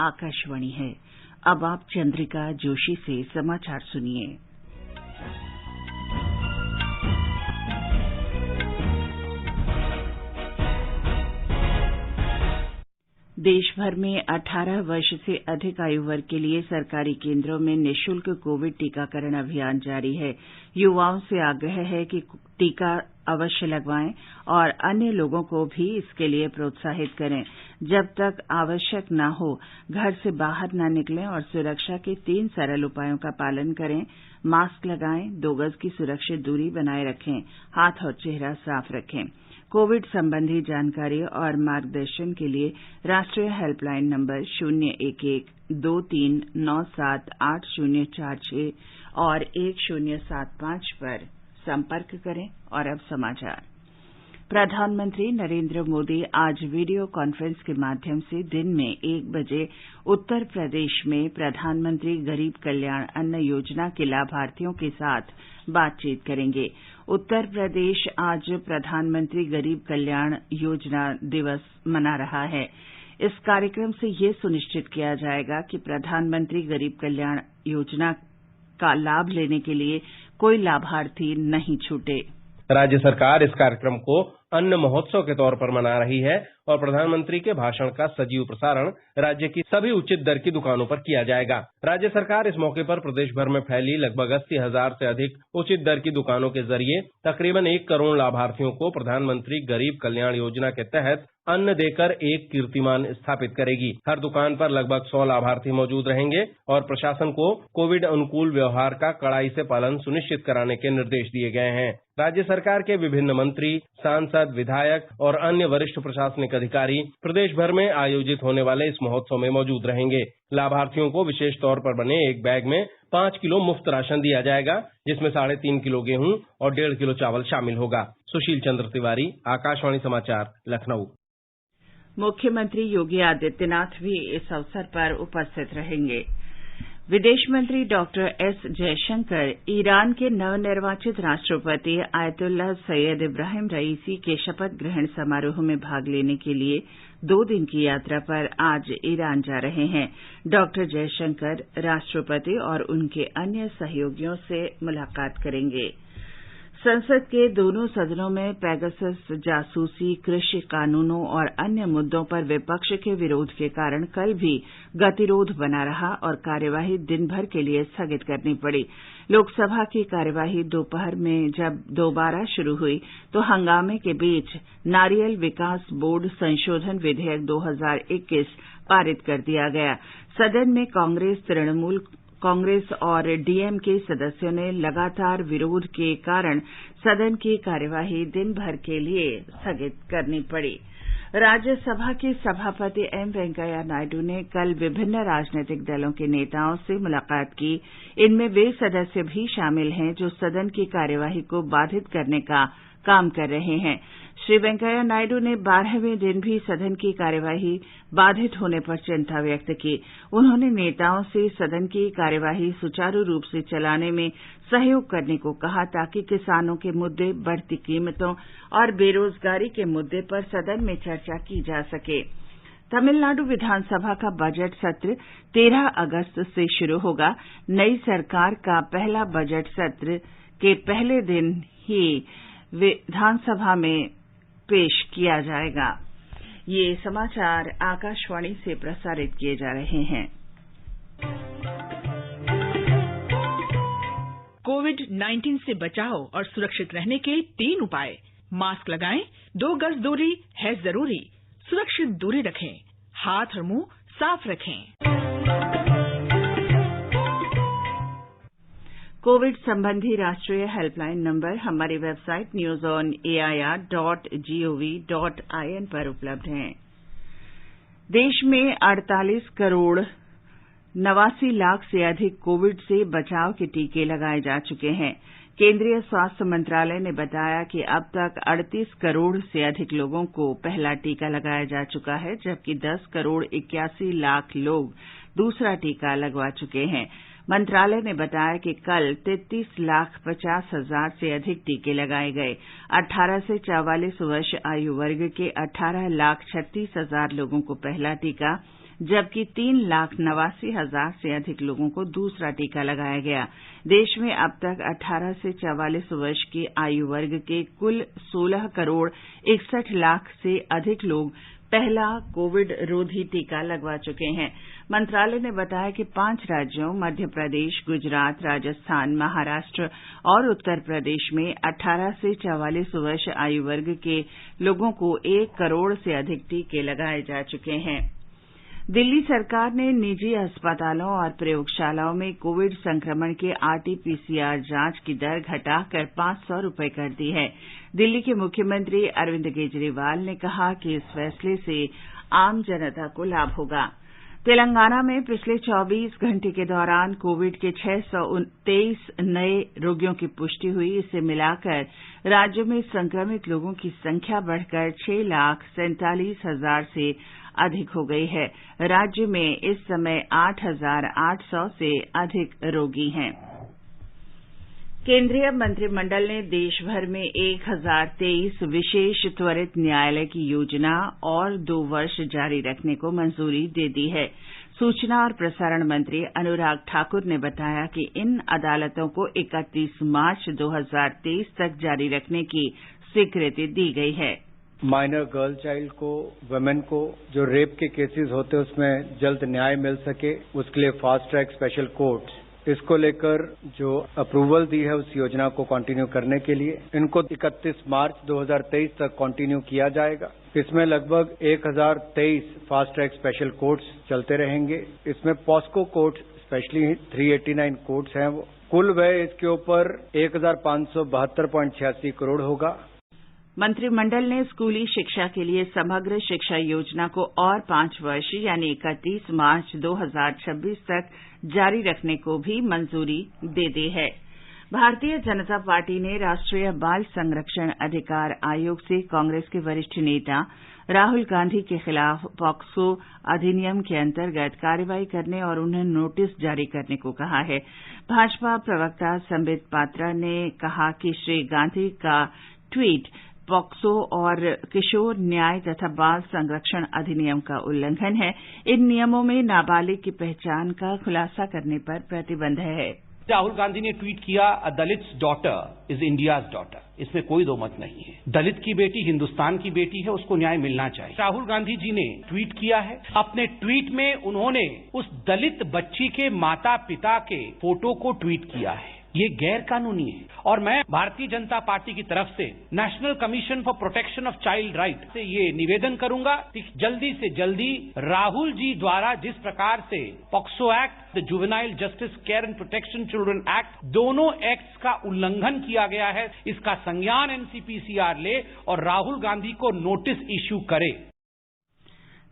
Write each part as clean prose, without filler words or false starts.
आकाशवाणी है। अब आप चंद्रिका जोशी से समाचार सुनिए। देश भर में 18 वर्ष से अधिक आयु वर्ग के लिए सरकारी केंद्रों में निःशुल्क कोविड टीकाकरण अभियान जारी है। युवाओं से आग्रह है कि टीका अवश्य लगवाएं और अन्य लोगों को भी इसके लिए प्रोत्साहित करें। जब तक आवश्यक न हो, घर से बाहर न निकलें और सुरक्षा के 3 सरल उपायों का पालन करें। मास्क लगाएं, 2 गज की सुरक्षित दूरी बनाए रखें, हाथ और चेहरा साफ रखें। कोविड संबंधी जानकारी और मार्गदर्शन के लिए राष्ट्रीय हेल्पलाइन नंबर 011-2397-8046 और 1075 पर संपर्क करें। और अब समाचार। प्रधानमंत्री नरेंद्र मोदी आज वीडियो कॉन्फ्रेंस के माध्यम से दिन में 1 बजे उत्तर प्रदेश में प्रधानमंत्री गरीब कल्याण अन्न योजना के लाभार्थियों के साथ बातचीत करेंगे। उत्तर प्रदेश आज प्रधानमंत्री गरीब कल्याण योजना दिवस मना रहा है। इस कार्यक्रम से यह सुनिश्चित किया जाएगा कि प्रधानमंत्री गरीब कल्याण योजना का लाभ लेने के लिए कोई लाभार्थी नहीं छूटे। राज्य सरकार इस कार्यक्रम को अन्न महोत्सव के तौर पर मना रही है और प्रधानमंत्री के भाषण का सजीव प्रसारण राज्य की सभी उचित दर की दुकानों पर किया जाएगा। राज्य सरकार इस मौके पर प्रदेश भर में फैली लगभग 80,000 से अधिक उचित दर की दुकानों के जरिए तकरीबन 1 करोड़ लाभार्थियों को प्रधानमंत्री गरीब कल्याण योजना के तहत अन्न देकर एक कीर्तिमान स्थापित करेगी। हर दुकान पर लगभग 100 लाभार्थी मौजूद रहेंगे और प्रशासन को कोविड अनुकूल व्यवहार का कड़ाई से पालन सुनिश्चित कराने के निर्देश दिए गए हैं। राज्य सरकार के विभिन्न मंत्री, सांसद, विधायक और अन्य वरिष्ठ प्रशासनिक अधिकारी प्रदेश भर में आयोजित होने वाले इस महोत्सव में मौजूद रहेंगे। लाभार्थियों को विशेष तौर पर बने एक बैग में 5 किलो मुफ्त राशन दिया जाएगा, जिसमें 3.5 किलो गेहूं और 1.5 किलो चावल शामिल होगा। सुशील चंद्र तिवारी, आकाशवाणी समाचार, लखनऊ। मुख्यमंत्री योगी आदित्यनाथ भी इस अवसर पर उपस्थित रहेंगे। विदेश मंत्री डॉक्टर एस जयशंकर ईरान के नवनिर्वाचित राष्ट्रपति आयतुल्लाह सैयद इब्राहिम रईसी के शपथ ग्रहण समारोह में भाग लेने के लिए 2 दिन की यात्रा पर आज ईरान जा रहे हैं। डॉक्टर जयशंकर राष्ट्रपति और उनके अन्य सहयोगियों से मुलाकात करेंगे। संसद के दोनों सदनों में पेगासस जासूसी, कृषि कानूनों और अन्य मुद्दों पर विपक्ष के विरोध के कारण कल भी गतिरोध बना रहा और कार्यवाही दिन भर के लिए स्थगित करनी पड़ी। लोकसभा की कार्यवाही दोपहर में जब दोबारा शुरू हुई तो हंगामे के बीच नारियल विकास बोर्ड संशोधन विधेयक 2021 पारित कर दिया गया। सदन में कांग्रेस और डीएमके सदस्यों ने लगातार विरोध के कारण सदन की कार्यवाही दिन भर के लिए स्थगित करनी पड़ी। राज्यसभा के सभापति एम वेंकैया नायडू ने कल विभिन्न राजनीतिक दलों के नेताओं से मुलाकात की। इनमें वे सदस्य भी शामिल हैं जो सदन की कार्यवाही को बाधित करने का काम कर रहे हैं। श्री वेंकैया नायडू ने 12वें दिन भी सदन की कार्यवाही बाधित होने पर चिंता व्यक्त की। उन्होंने नेताओं से सदन की कार्यवाही सुचारू रूप से चलाने में सहयोग करने को कहा ताकि किसानों के मुद्दे, बढ़ती कीमतों और बेरोजगारी के मुद्दे पर सदन में चर्चा की जा सके। तमिलनाडु विधानसभा का बजट सत्र 13 अगस्त से शुरू होगा। नई सरकार का पहला बजट सत्र के पहले दिन ही विधानसभा में पेश किया जाएगा। ये समाचार आकाशवाणी से प्रसारित किए जा रहे हैं। कोविड-19 से बचाव और सुरक्षित रहने के 3 उपाय। मास्क लगाएं, 2 गज दूरी है जरूरी, सुरक्षित दूरी रखें, हाथ और मुंह साफ रखें। कोविड संबंधी राष्ट्रीय हेल्पलाइन नंबर हमारी वेबसाइट newsonair.gov.in पर उपलब्ध है। देश में 48 करोड़ 89 लाख से अधिक कोविड से बचाव के टीके लगाए जा चुके हैं। केंद्रीय स्वास्थ्य मंत्रालय ने बताया कि अब तक 38 करोड़ से अधिक लोगों को पहला टीका लगाया जा चुका है, जबकि 10 करोड़ 81 लाख लोग दूसरा टीका लगवा चुके हैं। मंत्रालय ने बताया कि कल 33,50,000 से अधिक टीके लगाए गए। 18 से 44 वर्ष आयु वर्ग के 18,36,000 लोगों को पहला टीका, जबकि 3,89,000 से अधिक लोगों को दूसरा टीका लगाया गया। देश में अब तक 18 से 44 वर्ष की आयु वर्ग के कुल 16 करोड़ 61 लाख से अधिक लोग पहला कोविड रोधी टीका लगवा चुके हैं। मंत्रालय ने बताया कि 5 राज्यों मध्य प्रदेश, गुजरात, राजस्थान, महाराष्ट्र और उत्तर प्रदेश में 18 से 44 वर्ष आयु वर्ग के लोगों को 1 करोड़ से अधिक टीके लगाए जा चुके हैं। दिल्ली सरकार ने निजी अस्पतालों और प्रयोगशालाओं में कोविड संक्रमण के आरटी-पीसीआर जांच की दर घटाकर 500 रुपये कर दी है। दिल्ली के मुख्यमंत्री अरविंद केजरीवाल ने कहा कि इस फैसले से आम जनता को लाभ होगा। तेलंगाना में पिछले 24 घंटे के दौरान कोविड के 623 नए रोगियों की पुष्टि हुई। इसे मिलाकर राज्य में संक्रमित लोगों की संख्या बढ़कर 6,47,000 से अधिक हो गई है। राज्य में इस समय 8,800 से अधिक रोगी हैं। केंद्रीय मंत्रिमंडल ने देश भर में 1023 विशेष त्वरित न्यायालय की योजना और 2 वर्ष जारी रखने को मंजूरी दे दी है। सूचना और प्रसारण मंत्री अनुराग ठाकुर ने बताया कि इन अदालतों को 31 मार्च 2023 तक जारी रखने की स्वीकृति दी गई है। माइनर गर्ल चाइल्ड को, वुमेन को जो रेप के केसेस होते हैं उसमें जल्द न्याय मिल सके, उसके लिए फास्ट ट्रैक स्पेशल कोर्ट्स, इसको लेकर जो अप्रूवल दी है उस योजना को कंटिन्यू करने के लिए इनको 31 मार्च 2023 तक कंटिन्यू किया जाएगा। इसमें लगभग 1023 फास्ट ट्रैक स्पेशल कोर्ट्स चलते रहेंगे। इसमें पॉस्को कोर्ट्स स्पेशली 389 कोर्ट्स हैं। वो कुल व्यय इसके ऊपर 1572.86 करोड़ होगा। मंत्रिमंडल ने स्कूली शिक्षा के लिए समग्र शिक्षा योजना को और 5 वर्ष यानी 31 मार्च 2026 तक जारी रखने को भी मंजूरी दे दी है। भारतीय जनता पार्टी ने राष्ट्रीय बाल संरक्षण अधिकार आयोग से कांग्रेस के वरिष्ठ नेता राहुल गांधी के खिलाफ पॉक्सो अधिनियम के अंतर्गत कार्रवाई करने और उन्हें नोटिस जारी करने को कहा है। भाजपा प्रवक्ता संबित पात्रा ने कहा कि श्री गांधी का ट्वीट पॉक्सो और किशोर न्याय तथा बाल संरक्षण अधिनियम का उल्लंघन है। इन नियमों में नाबालिग की पहचान का खुलासा करने पर प्रतिबंध है। राहुल गांधी ने ट्वीट किया, अ दलित डॉटर इज इंडियाज डॉटर। इसमें कोई दो मत नहीं है। दलित की बेटी हिंदुस्तान की बेटी है, उसको न्याय मिलना चाहिए। राहुल गांधी जी ने ट्वीट किया है। अपने ट्वीट में उन्होंने उस दलित बच्ची के माता पिता के फोटो को ट्वीट किया है। ये गैर कानूनी है और मैं भारतीय जनता पार्टी की तरफ से national commission for protection of child right से ये निवेदन करूंगा कि जल्दी से जल्दी राहुल जी द्वारा जिस प्रकार से POCSO act, the juvenile justice care and protection children act, दोनों एक्ट्स का उल्लंघन किया गया है, इसका संज्ञान एनसीपीसीआर ले और राहुल गांधी को नोटिस इश्यू करे।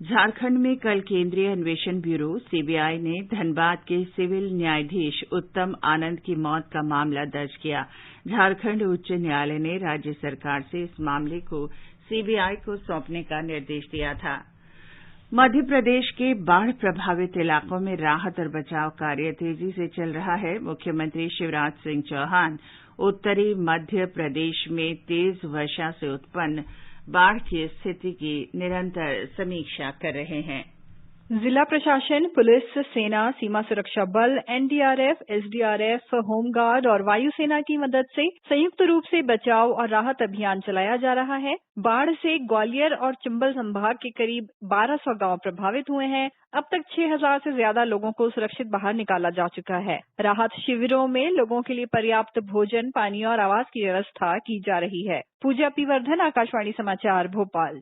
झारखंड में कल केंद्रीय अन्वेषण ब्यूरो सीबीआई ने धनबाद के सिविल न्यायाधीश उत्तम आनंद की मौत का मामला दर्ज किया। झारखंड उच्च न्यायालय ने राज्य सरकार से इस मामले को सीबीआई को सौंपने का निर्देश दिया था। मध्य प्रदेश के बाढ़ प्रभावित इलाकों में राहत और बचाव कार्य तेजी से चल रहा है। मुख्यमंत्री शिवराज सिंह चौहान उत्तरी मध्य प्रदेश में तेज वर्षा से उत्पन्न बाढ़ की स्थिति की निरंतर समीक्षा कर रहे हैं। जिला प्रशासन, पुलिस, सेना, सीमा सुरक्षा बल, एनडीआरएफ, एसडीआरएफ, होमगार्ड और वायुसेना की मदद से संयुक्त रूप से बचाव और राहत अभियान चलाया जा रहा है। बाढ़ से ग्वालियर और चंबल संभाग के करीब 1200 गांव प्रभावित हुए हैं। अब तक 6000 से ज्यादा लोगों को सुरक्षित बाहर निकाला जा चुका है। राहत शिविरों में लोगों के लिए पर्याप्त भोजन, पानी और आवास की व्यवस्था की जा रही है। पूजा पी वर्धन, आकाशवाणी समाचार, भोपाल।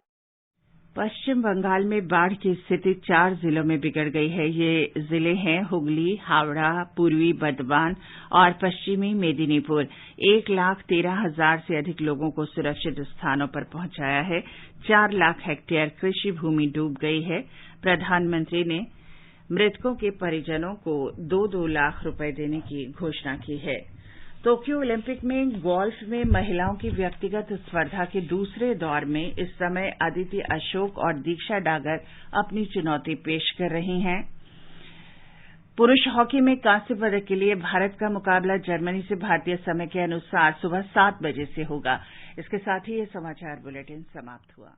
पश्चिम बंगाल में बाढ़ की स्थिति 4 जिलों में बिगड़ गई है। ये जिले हैं हुगली, हावड़ा, पूर्वी बर्धमान और पश्चिमी मेदिनीपुर। 1,13,000 से अधिक लोगों को सुरक्षित स्थानों पर पहुंचाया है। 4 लाख हेक्टेयर कृषि भूमि डूब गई है। प्रधानमंत्री ने मृतकों के परिजनों को 2-2 लाख रुपए देने की घोषणा की है। टोक्यो ओलंपिक में गोल्फ में महिलाओं की व्यक्तिगत स्पर्धा के दूसरे दौर में इस समय अदिति अशोक और दीक्षा डागर अपनी चुनौती पेश कर रही हैं। पुरुष हॉकी में कांस्य पदक के लिए भारत का मुकाबला जर्मनी से भारतीय समय के अनुसार सुबह 7 बजे से होगा। इसके साथ ही ये समाचार बुलेटिन समाप्त हुआ।